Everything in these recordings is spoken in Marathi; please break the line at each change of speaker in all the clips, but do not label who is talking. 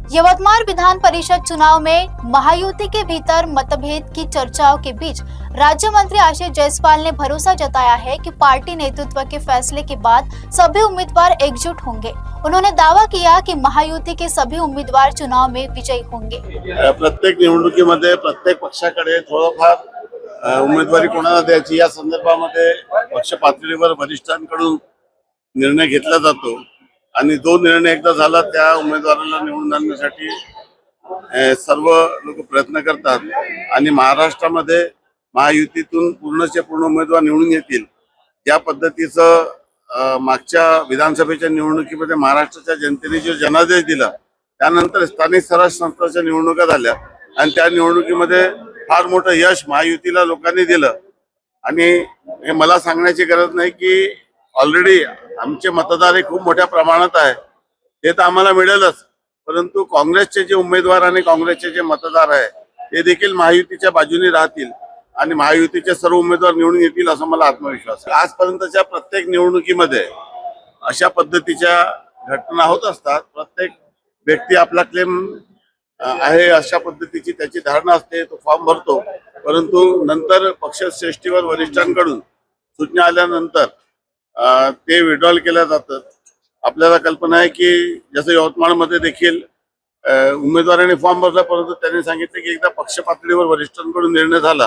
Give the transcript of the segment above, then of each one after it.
यवतमाल विधान परिषद चुनाव में महायुति के भीतर मतभेद की चर्चाओं के बीच राज्य मंत्री आशीष जायसवाल ने भरोसा जताया है कि पार्टी नेतृत्व के फैसले के बाद सभी उम्मीदवार एकजुट होंगे। उन्होंने दावा किया कि महायुति के सभी उम्मीदवार चुनाव में विजयी होंगे।
प्रत्येक निवडणुकीमध्ये प्रत्येक पक्षाकडे थोडंफार उमेदवारी कोणाला द्यायची या संदर्भामध्ये पक्ष पातळीवर वरिष्ठांकडून निर्णय घेतला जातो आणि जो निर्णय एकदा झाला त्या उमेदवाराला निवडून आणण्यासाठी सर्व लोक प्रयत्न करतात आणि महाराष्ट्रामध्ये महायुतीतून पूर्णचे पूर्ण उमेदवार निवडून येतील या पद्धतीचं मागच्या विधानसभेच्या निवडणुकीमध्ये महाराष्ट्राच्या जनतेने जो जनादेश दिला त्यानंतर स्थानिक स्वराज्य संस्थांच्या निवडणुका झाल्या आणि त्या निवडणुकीमध्ये फार मोठं यश महायुतीला लोकांनी दिलं। आणि हे मला सांगण्याची गरज नाही की ऑलरेडी आमचे मतदार हे खूप मोठ्या प्रमाणात आहे, हे तर आम्हाला मिळेलच, परंतु काँग्रेसचे जे उमेदवार आणि काँग्रेसचे जे मतदार आहे ते देखील महायुतीच्या बाजूने राहतील आणि महायुतीचे सर्व उमेदवार निवडून येतील असं मला आत्मविश्वास आहे। आजपर्यंतच्या प्रत्येक निवडणुकीमध्ये अशा पद्धतीच्या घटना होत असतात। प्रत्येक व्यक्ती आपला क्लेम आहे अशा पद्धतीची त्याची धारणा असते, तो फॉर्म भरतो, परंतु नंतर पक्षश्रेष्ठीवर वरिष्ठांकडून सूचना आल्यानंतर ते विड्रॉल केल्या जातात। आपल्याला कल्पना आहे की जसं यवतमाळमध्ये देखील उमेदवारांनी फॉर्म भरला, परंतु त्यांनी सांगितले की एकदा पक्ष पातळीवर वरिष्ठांकडून निर्णय झाला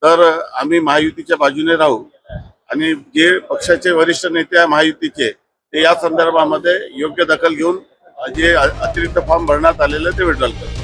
तर आम्ही महायुतीच्या बाजूने राहू आणि जे पक्षाचे वरिष्ठ नेते आहे महायुतीचे ते या संदर्भामध्ये योग्य दखल घेऊन जे अतिरिक्त फॉर्म भरण्यात आलेले ते विड्रॉल करतात।